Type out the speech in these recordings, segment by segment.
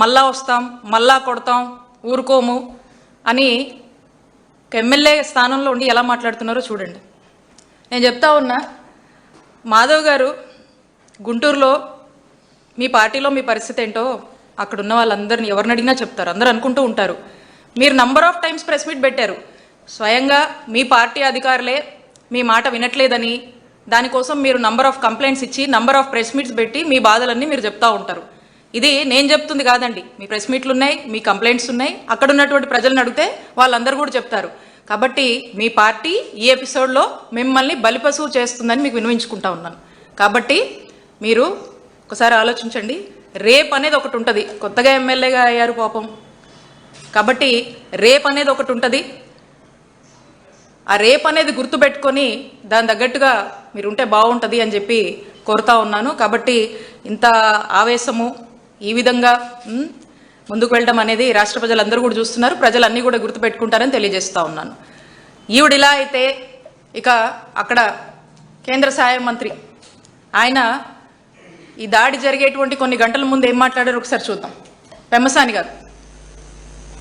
మళ్ళా వస్తాం, మళ్ళా కొడతాం, ఊరుకోము అని ఎమ్మెల్యే స్థానంలో ఉండి ఎలా మాట్లాడుతున్నారో చూడండి. నేను చెప్తా ఉన్నా, మాధవ్ గారు గుంటూరులో మీ పార్టీలో మీ పరిస్థితి ఏంటో అక్కడ ఉన్న వాళ్ళందరినీ ఎవరిని అడిగినా చెప్తారు, అందరూ అనుకుంటూ ఉంటారు. మీరు number of times press meet పెట్టారు, స్వయంగా మీ పార్టీ అధికారులే మీ మాట వినట్లేదని, దానికోసం మీరు నంబర్ ఆఫ్ కంప్లైంట్స్ ఇచ్చి నంబర్ ఆఫ్ ప్రెస్ మీట్స్ పెట్టి మీ బాధలన్నీ మీరు చెప్తా ఉంటారు. ఇది నేను చెప్తుంది కాదండి, మీ ప్రెస్ మీట్లు ఉన్నాయి, మీ కంప్లైంట్స్ ఉన్నాయి, అక్కడ ఉన్నటువంటి ప్రజలను అడిగితే వాళ్ళందరూ కూడా చెప్తారు. కాబట్టి మీ పార్టీ ఈ ఎపిసోడ్లో మిమ్మల్ని బలిపశువు చేస్తుందని మీకు వినవించుకుంటా ఉన్నాను. కాబట్టి మీరు ఒకసారి ఆలోచించండి. రేప్ అనేది ఒకటి ఉంటుంది, కొత్తగా ఎమ్మెల్యేగా అయ్యారు పాపం, కాబట్టి రేప్ అనేది ఒకటి ఉంటుంది. ఆ రేప్ అనేది గుర్తుపెట్టుకొని దాని తగ్గట్టుగా మీరు ఉంటే బాగుంటుంది అని చెప్పి కోరుతా ఉన్నాను. కాబట్టి ఇంత ఆవేశము ఈ విధంగా ముందుకు వెళ్ళడం అనేది రాష్ట్ర ప్రజలందరూ కూడా చూస్తున్నారు, ప్రజలన్నీ కూడా గుర్తుపెట్టుకుంటారని తెలియజేస్తూ ఉన్నాను. ఈవిడిలా అయితే ఇక అక్కడ కేంద్ర సహాయ మంత్రి ఆయన ఈ దాడి జరిగేటువంటి కొన్ని గంటల ముందు ఏం మాట్లాడారు ఒకసారి చూద్దాం. పెమ్మసాని గారు,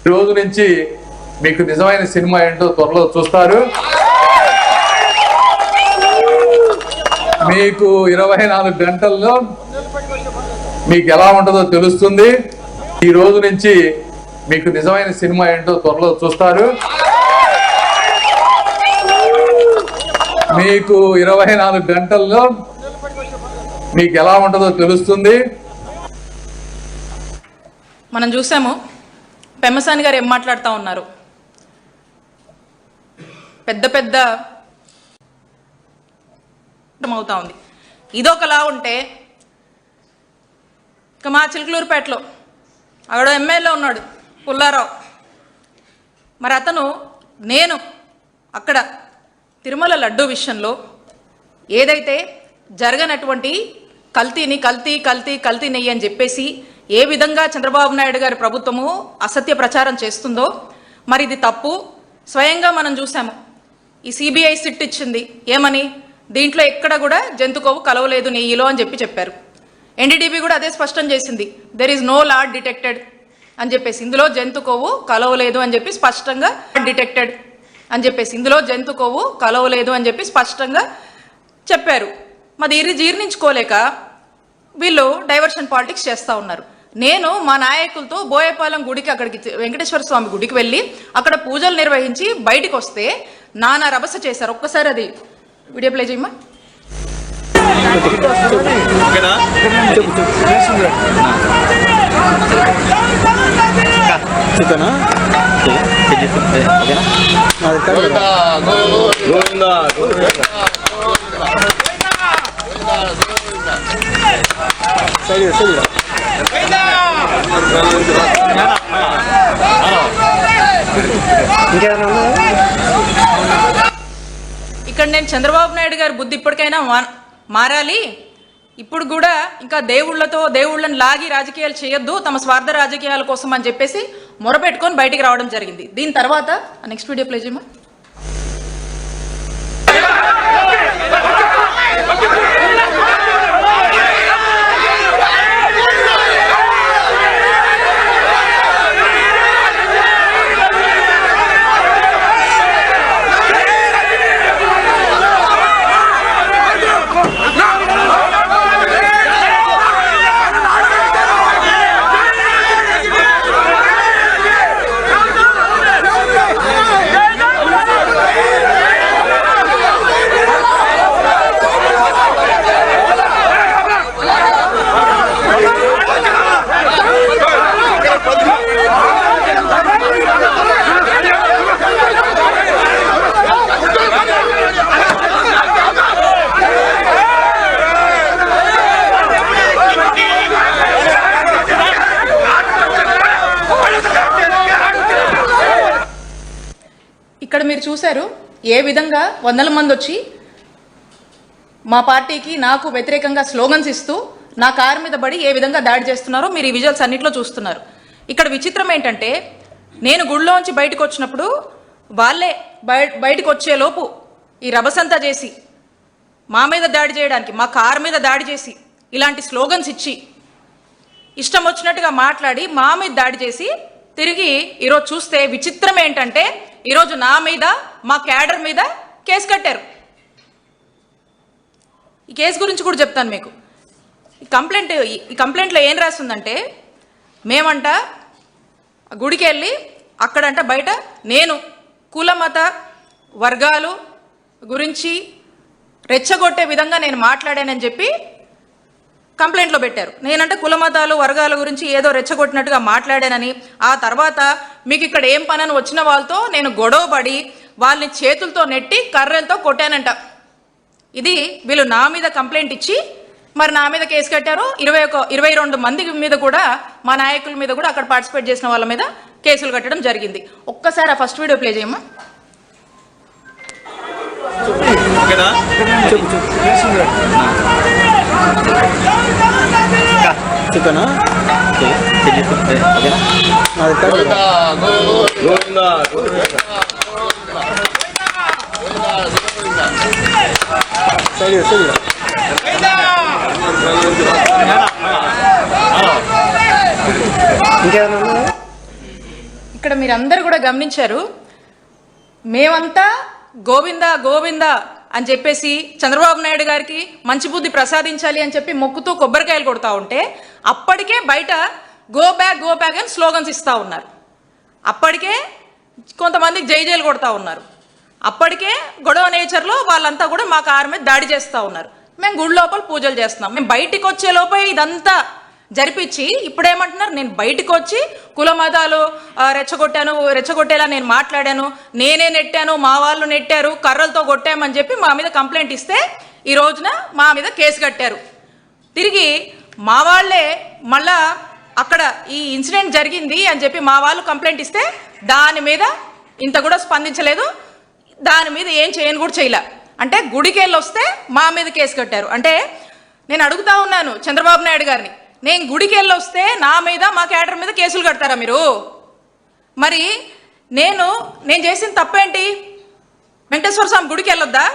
ఈ రోజు నుంచి మీకు నిజమైన సినిమా ఏంటో త్వరలో చూస్తారు. మీకు 24 గంటల్లో మీకు ఎలా ఉంటుందో తెలుస్తుంది. ఈ రోజు నుంచి మీకు నిజమైన సినిమా ఏంటో త్వరలో చూస్తారు. మీకు 24 గంటల్లో మీకు ఎలా ఉంటుందో తెలుస్తుంది. మనం చూసాము పెమ్మసాని గారు ఏం మాట్లాడుతూ ఉన్నారు. పెద్ద పెద్ద అవుతా ఉంది. ఇదొకలా ఉంటే ఇక మా చిలకలూరుపేటలో అక్కడ ఎమ్మెల్యే ఉన్నాడు పుల్లారావు, మరి అతను నేను అక్కడ తిరుమల లడ్డూ విషయంలో ఏదైతే జరగనటువంటి కల్తీని కల్తీ కల్తీ కల్తీ నెయ్యి అని చెప్పేసి ఏ విధంగా చంద్రబాబు నాయుడు గారి ప్రభుత్వము అసత్య ప్రచారం చేస్తుందో, మరి ఇది తప్పు. స్వయంగా మనం చూసాము, ఈ సిబిఐ సిట్ ఇచ్చింది ఏమని, దీంట్లో ఎక్కడ కూడా జంతుకోవు కలవలేదు నెయ్యిలో అని చెప్పారు. ఎన్డీడీబీ కూడా అదే స్పష్టం చేసింది, there is no load detected అని చెప్పేసి, ఇందులో జంతుకోవు కలవలేదు అని చెప్పి స్పష్టంగా డిటెక్టెడ్ అని చెప్పేసి, ఇందులో జంతుకోవు కలవలేదు అని చెప్పి స్పష్టంగా చెప్పారు. మరి ఇది జీర్ణించుకోలేక వీళ్ళు డైవర్షన్ పాలిటిక్స్ చేస్తూ ఉన్నారు. నేను మా నాయకులతో బోయపాలెం గుడికి, అక్కడికి వెంకటేశ్వర స్వామి గుడికి వెళ్ళి అక్కడ పూజలు నిర్వహించి బయటికి వస్తే నానా రభస చేశారు. ఒక్కసారి అది వీడియో ప్లే చేయమ్మా. ఇక్కడ నేను చంద్రబాబు నాయుడు గారి బుద్ధి ఇప్పటికైనా మారాలి. ఇప్పుడు కూడా ఇంకా దేవుళ్ళని లాగి రాజకీయాలు చేయొద్దు, తమ స్వార్థ రాజకీయాల కోసం అని చెప్పేసి మొరపెట్టుకొని బయటికి రావడం జరిగింది. దీని తర్వాత నెక్స్ట్ వీడియో ప్లే చేయమా. ఇక్కడ మీరు చూశారు ఏ విధంగా వందల మంది వచ్చి మా పార్టీకి నాకు వ్యతిరేకంగా స్లోగన్స్ ఇస్తూ నా కారు మీద పడి ఏ విధంగా దాడి చేస్తున్నారో మీరు ఈ విజువల్స్ అన్నింటిలో చూస్తున్నారు. ఇక్కడ విచిత్రం ఏంటంటే, నేను గుడిలోంచి బయటకు వచ్చినప్పుడు వాళ్ళే బయటకు వచ్చేలోపు ఈ రభసంతా చేసి మా మీద దాడి చేయడానికి, మా కారు మీద దాడి చేసి ఇలాంటి స్లోగన్స్ ఇచ్చి ఇష్టం వచ్చినట్టుగా మాట్లాడి మా మీద దాడి చేసి తిరిగి ఈరోజు చూస్తే విచిత్రం ఏంటంటే ఈరోజు నా మీద మా క్యాడర్ మీద కేసు కట్టారు. ఈ కేసు గురించి కూడా చెప్తాను మీకు. ఈ కంప్లైంట్లో ఏం రాస్తుందంటే మేమంట గుడికి వెళ్ళి అక్కడంట బయట నేను కుల మత వర్గాలు గురించి రెచ్చగొట్టే విధంగా నేను మాట్లాడానని చెప్పి కంప్లైంట్లో పెట్టారు. నేనంటే కుల మతాలు వర్గాల గురించి ఏదో రెచ్చగొట్టినట్టుగా మాట్లాడానని, ఆ తర్వాత మీకు ఇక్కడ ఏం పనని వచ్చిన వాళ్ళతో నేను గొడవపడి వాళ్ళని చేతులతో నెట్టి కర్రలతో కొట్టానంట. ఇది వీళ్ళు నా మీద కంప్లైంట్ ఇచ్చి మరి నా మీద కేసు కట్టారు. 22 మంది మీద కూడా మా నాయకుల మీద కూడా అక్కడ పార్టిసిపేట్ చేసిన వాళ్ళ మీద కేసులు కట్టడం జరిగింది. ఒక్కసారి ఆ ఫస్ట్ వీడియో ప్లే చేయమ్మా. ఇక్కడ మీరందరూ కూడా గమనించారు, మేమంతా గోవిందా గోవిందా అని చెప్పేసి చంద్రబాబు నాయుడు గారికి మంచి బుద్ధి ప్రసాదించాలి అని చెప్పి మొక్కుతూ కొబ్బరికాయలు కొడతా ఉంటే అప్పటికే బయట గో బ్యాక్ అని స్లోగన్స్ ఇస్తూ ఉన్నారు. అప్పటికే కొంతమందికి జైలు కొడతా ఉన్నారు. అప్పటికే గొడవ నేచర్లో వాళ్ళంతా కూడా మా కారు మీద దాడి చేస్తూ ఉన్నారు. మేము గుడి లోపల పూజలు చేస్తున్నాం. మేము బయటికి వచ్చే లోపే ఇదంతా జరిపించి ఇప్పుడేమంటున్నారు, నేను బయటకు వచ్చి కుల మతాలు రెచ్చగొట్టేలా నేను మాట్లాడాను, నేనే నెట్టాను, మా వాళ్ళు నెట్టారు, కర్రలతో కొట్టామని చెప్పి మా మీద కంప్లైంట్ ఇస్తే ఈ రోజున మా మీద కేసు కట్టారు. తిరిగి మా వాళ్ళే మళ్ళా అక్కడ ఈ ఇన్సిడెంట్ జరిగింది అని చెప్పి మా వాళ్ళు కంప్లైంట్ ఇస్తే దాని మీద ఇంత కూడా స్పందించలేదు, దాని మీద ఏం చేయని కూడా చేయలే. అంటే గుడికి వెళ్ళి వస్తే మా మీద కేసు కట్టారు. అంటే నేను అడుగుతా ఉన్నాను చంద్రబాబు నాయుడు గారిని, నేను గుడికి వెళ్ళి వస్తే నా మీద మా క్యాడర్ మీద కేసులు కడతారా మీరు? మరి నేను చేసిన తప్పేంటి? వెంకటేశ్వర స్వామి గుడికి వెళ్ళొద్దా?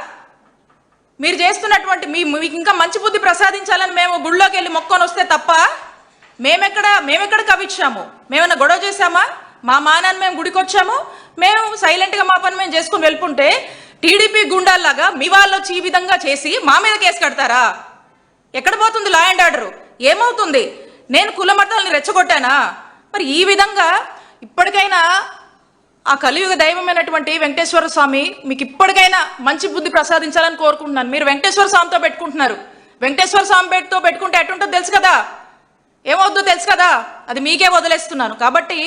మీరు చేస్తున్నటువంటి మీకు ఇంకా మంచి బుద్ధి ప్రసాదించాలని మేము గుడిలోకి వెళ్ళి మొక్కొని వస్తే తప్ప మేమెక్కడ కవిచ్చాము? మేమన్నా గొడవ చేశామా? మా మానాన్ని మేము గుడికి వచ్చాము, మేము సైలెంట్గా మా పని మేము చేసుకుని వెళ్ళుకుంటే టీడీపీ గుండాల్లాగా మీ వాళ్ళు వచ్చి ఈ విధంగా చేసి మా మీద కేసు కడతారా? ఎక్కడ పోతుంది లా అండ్ ఆర్డర్? ఏమవుతుంది? నేను కుల మతాలని రెచ్చగొట్టానా? మరి ఈ విధంగా ఇప్పటికైనా ఆ కలియుగ దైవమైనటువంటి వెంకటేశ్వర స్వామి మీకు ఇప్పటికైనా మంచి బుద్ధి ప్రసాదించాలని కోరుకుంటున్నాను. మీరు వెంకటేశ్వర స్వామితో పెట్టుకుంటున్నారు. వెంకటేశ్వర స్వామి పెట్టుకుంటే ఎటుంటుందో తెలుసు కదా, ఏమవుద్దో తెలుసు కదా, అది మీకే వదిలేస్తున్నాను. కాబట్టి